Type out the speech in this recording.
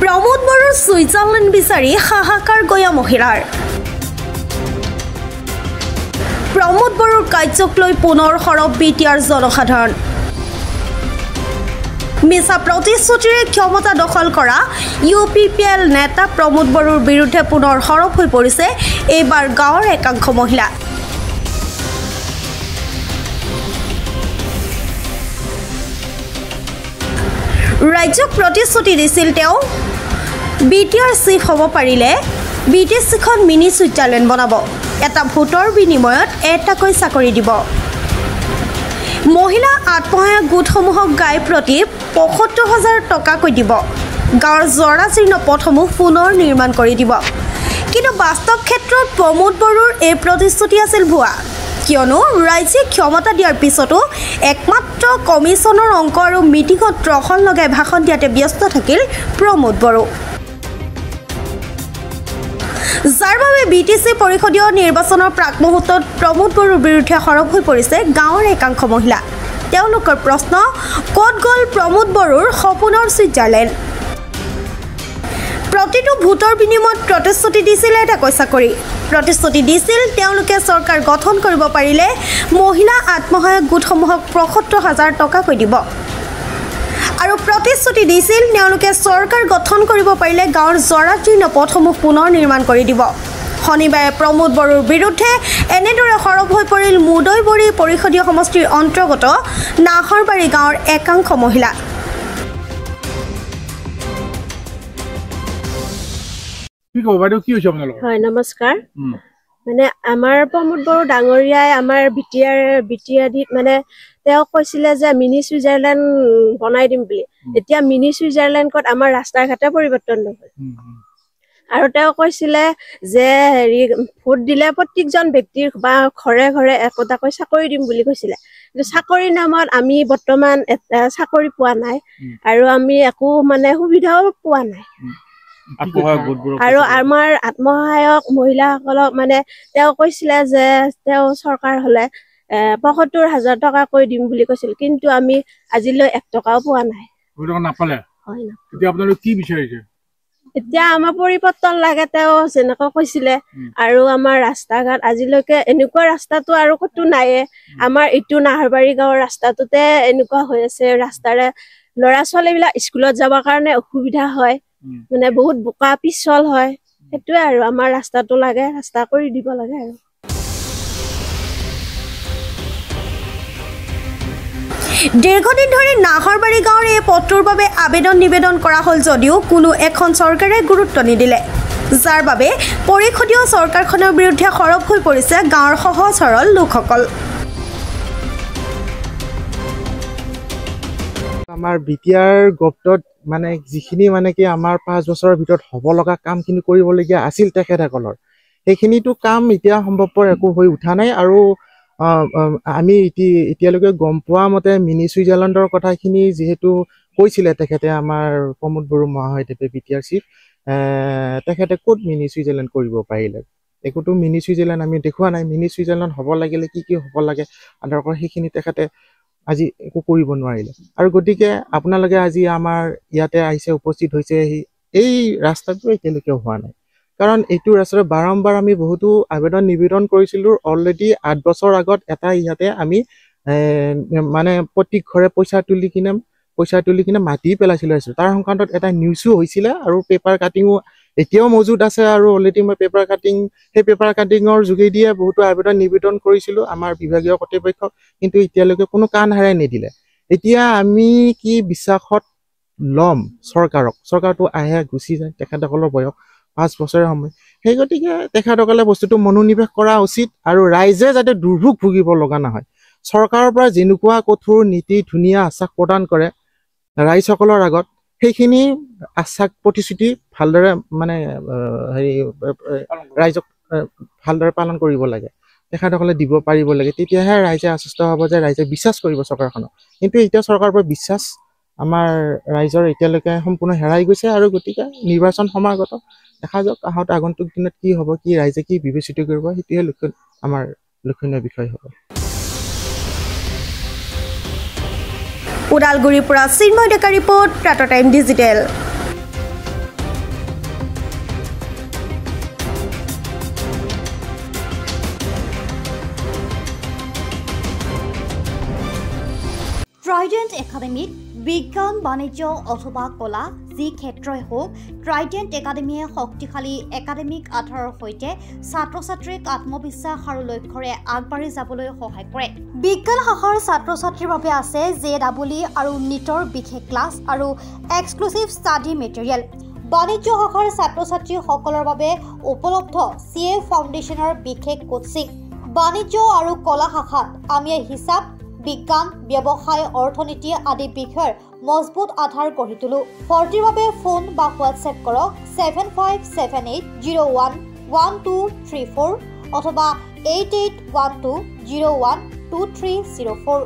প্ৰমোদ বড়োৰ ছুইজাৰলেণ্ড বিচাৰি হাহাকাৰ গয়া মহিলাৰ প্ৰমোদ বড়োৰ কাৰ্যক লৈ পুনৰ সৰব বিটিআৰ জনসাধাৰণ মিছা প্ৰতিশ্ৰুতিৰে ক্ষমতা দখল কৰা UPPL নেতা প্ৰমোদ বড়োৰ বিৰুদ্ধে পুনৰ সৰব হৈ পৰিছে এইবাৰ গাঁৱৰ একাংশ মহিলা ৰাজ্যক প্ৰতিশ্ৰুতি দিছিল তেওঁ বিটিআৰ চিফ হ'ব পাৰিলে বিটিচিখন মিনি ছুইজাৰলেণ্ড বনাব এটা ভোটৰ বিনিময়ত এটাকৈ চাকৰি দিব মহিলা আত্মসহায়ক গোটসমূহক গাই প্ৰতি ৭৫,০০০ টকাকৈ দিব গাঁৱৰ জৰাজীৰ্ণ পথসমূহ পুনৰ নিৰ্মাণ কৰি দিব কিন্তু বাস্তৱ ক্ষেত্ৰত প্ৰমোদ বড়োৰ এই প্ৰতিশ্ৰুতি আছিল ভুৱা কিয়নো ৰাজ্যিক ক্ষমতা দিয়াৰ পিছতো একমাত্ৰ কমিছনৰ অংক আৰু মিটিঙত ট্ৰখন লগাই ভাষণ দিয়াতে ব্যস্ত থাকিল প্ৰমোদ বড়ো যাৰ বাবে বিটিচি পৰিষদীয় নিৰ্বাচনৰ প্ৰাক মুহূৰ্তত প্ৰমোদ বড়োৰ বিৰুদ্ধে সৰব হৈ পৰিছে গাঁৱৰ একাংশ মহিলা তেওঁলোকৰ প্ৰশ্ন ক'ত গ'ল প্ৰমোদ বড়োৰ সপোনৰ ছুইজাৰলেণ্ড প্ৰতিটো ভোটৰ বিনিময়ত প্ৰতিশ্ৰুতি দিছিল এটাকৈ চাকৰি প্ৰতিশ্ৰুতি দিছিল তেওঁলোকে চৰকাৰ গঠন কৰিব পাৰিলে মহিলা আত্মসহায়ক গোটসমূহক ৭৫,০০০ টকাকৈ দিব আৰু প্ৰতিশ্ৰুতি দিছিল তেওঁলোকে চৰকাৰ গঠন কৰিব পাৰিলে গাঁৱৰ জৰাজীৰ্ণ পথসমূহ পুনৰ নিৰ্মাণ কৰি দিব শনিবাৰে প্ৰমোদ বড়োৰ বিৰুদ্ধে এনেদৰে সৰব হৈ পৰিল মুদৈবৰী পৰিষদীয় সমষ্টিৰ অন্তৰ্গত নাহৰবাৰী গাঁৱৰ একাংশ মহিলা হয় নমস্কাৰ মানে আমাৰ প্ৰমোদ বড়ো ডাঙৰীয়াই আমাৰ বিটিআৰ মানে তেওঁ কৈছিলে যে মিনি ছুইজাৰলেণ্ড বনাই দিম বুলি এতিয়া মিনি ছুইজাৰলেণ্ডত আমাৰ ৰাস্তা ঘাটে পৰিৱৰ্তন নহল আৰু তেওঁ কৈছিলে যে হেৰি ভোট দিলে প্ৰত্যেকজন ব্যক্তিৰ বা ঘৰে ঘৰে একোটাকৈ চাকৰি দিম বুলি কৈছিলে কিন্তু চাকৰিৰ নামত আমি বৰ্তমান চাকৰি পোৱা নাই আৰু আমি একো মানে সুবিধাও পোৱা নাই আৰু আমাৰ আত্মসহায়ক মহিলাসকলক মানে তেওঁ কৈছিলে যে তেওঁ চৰকাৰ হলে ৭৫,০০০ টকাকৈ দিম বুলি কৈছিল কিন্তু আমি আজিলৈ ১ টকাও পোৱা নাই এতিয়া আমাৰ পৰিৱৰ্তন লাগে তেওঁ যেনেকৈ কৈছিলে আৰু আমাৰ ৰাস্তা ঘাট আজিলৈকে এনেকুৱা ৰাস্তাটো আৰু ক'তো নাইয়ে আমাৰ এইটো নাহৰবাৰী গাঁৱৰ ৰাস্তাটোতে এনেকুৱা হৈ আছে ৰাস্তাৰে ল'ৰা ছোৱালীবিলাক স্কুলত যাবৰ কাৰণে অসুবিধা হয় মানে বহুত বোকা পিছল হয় সেইটোৱে আৰু আমাৰ ৰাস্তাটো লাগে ৰাস্তা কৰি দিব লাগে আৰু দীৰ্ঘদিন ধৰি নাহৰবাৰী গাঁৱৰ এই পথটোৰ বাবে আবেদন নিবেদন কৰা হ'ল যদিও কোনো এখন চৰকাৰে গুৰুত্ব নিদিলে যাৰ বাবে পৰিষদীয় চৰকাৰখনৰ বিৰুদ্ধে সৰব হৈ পৰিছে গাঁৱৰ সহজ সৰল লোকসকল আমাৰ বিটিআৰ গপ্তত মানে যিখিনি মানে কি আমাৰ 5 বছৰৰ ভিতৰত হ'ব লগা কামখিনি কৰিবলগীয়া আছিল তেখেতসকলৰ সেইখিনিতো কাম এতিয়া সম্ভৱপৰ একো হৈ উঠা নাই আৰু আমি এতিয়ালৈকে গম পোৱা মতে মিনি ছুইজাৰলেণ্ডৰ কথাখিনি যিহেতু কৈছিলে তেখেতে আমাৰ প্ৰমোদ বড়ো মহাশয়দেৱে বিটিআৰ চিফ তেখেতে ক'ত মিনি ছুইজাৰলেণ্ড কৰিব পাৰিলে একোতো মিনি ছুইজাৰলেণ্ড আমি দেখুওৱা নাই মিনি ছুইজাৰলেণ্ড হ'ব লাগিলে কি হ'ব লাগে আধাৰকৰ সেইখিনি তেখেতে আজি একো কৰিব নোৱাৰিলে আৰু গতিকে আপোনালোকে আজি আমাৰ ইয়াতে আহিছে উপস্থিত হৈছে এই ৰাস্তাটো এতিয়ালৈকে হোৱা নাই কাৰণ এইটো ৰাস্তাৰ বাৰম্বাৰ আমি বহুতো আবেদন নিবেদন কৰিছিলোঁ অলৰেডি 8 বছৰ আগত এটা ইয়াতে আমি মানে প্ৰত্যেক ঘৰে পইচা তুলি কিনে মাটি পেলাইছিলোঁ তাৰ সংক্ৰান্তত এটা নিউজো হৈছিলে আৰু পেপাৰ কাটিঙো এতিয়াও মজুত আছে আৰু অলৰেডি মই পেপাৰ কাটিঙৰ যোগেদিয়ে বহুতো আবেদন নিবেদন কৰিছিলোঁ আমাৰ বিভাগীয় কৰ্তৃপক্ষক কিন্তু এতিয়ালৈকে কোনো কাণ হাৰাই নিদিলে এতিয়া আমি কি বিশ্বাসত ল'ম চৰকাৰটো আহে গুচি যায় তেখেতসকলৰ বয়স 5 বছৰৰ সময় সেই গতিকে তেখেতসকলে বস্তুটো মনোনিৱেশ কৰা উচিত আৰু ৰাইজে যাতে দুৰ্ভোগ ভুগিব লগা নহয় চৰকাৰৰ পৰা যেনেকুৱা কঠোৰ নীতি ধুনীয়া আশ্বাস প্ৰদান কৰে ৰাইজসকলৰ আগত সেইখিনি আশ্বাস প্ৰতিশ্ৰুতি ভালদৰে মানে হেৰি ৰাইজক ভালদৰে পালন কৰিব লাগে তেখেতসকলে দিব পাৰিব লাগে তেতিয়াহে ৰাইজে আশ্বস্ত হ'ব যে ৰাইজে বিশ্বাস কৰিব চৰকাৰখনক কিন্তু এতিয়া চৰকাৰৰ পৰা বিশ্বাস আমাৰ ৰাইজৰ এতিয়ালৈকে সম্পূৰ্ণ হেৰাই গৈছে আৰু গতিকে নিৰ্বাচন সমাগত দেখা যাওক আগন্তুক দিনত কি হ'ব কি ৰাইজে কি বিবেচিত কৰিব সেইটোহে আমাৰ লক্ষণীয় বিষয় হ'ব ওদালগুৰিৰ পৰা Chinmoy Deka report Tata time digital trident একাডেমীত বিজ্ঞান বাণিজ্য অথবা কলা যি ক্ষেত্ৰই হোক ট্ৰাইডেণ্ট একাডেমীয়ে শক্তিশালী একাডেমিক আধাৰৰ সৈতে ছাত্ৰ ছাত্ৰীক আত্মবিশ্বাস আৰু লক্ষ্যৰে আগবাঢ়ি যাবলৈ সহায় কৰে বিজ্ঞান শাখাৰ ছাত্ৰ ছাত্ৰীৰ বাবে আছে JEE আৰু NEETৰ বিশেষ ক্লাছ আৰু এক্সক্লুসিভ ষ্টাডি মেটেৰিয়েল বাণিজ্য শাখাৰ ছাত্ৰ ছাত্ৰীসকলৰ বাবে উপলব্ধ CA ফাউণ্ডেশ্যনৰ বিশেষ কোচিং বাণিজ্য আৰু কলা শাখাত আমি হিচাপ বিজ্ঞান ব্যৱসায় অৰ্থনীতি আদি বিষয়ৰ মজবুত আধাৰ গঢ়ি তুলো ফৰ্টিৰ বাবে ফোন বা হোৱাটছএপ কৰক 7578011234 অথবা 8812012304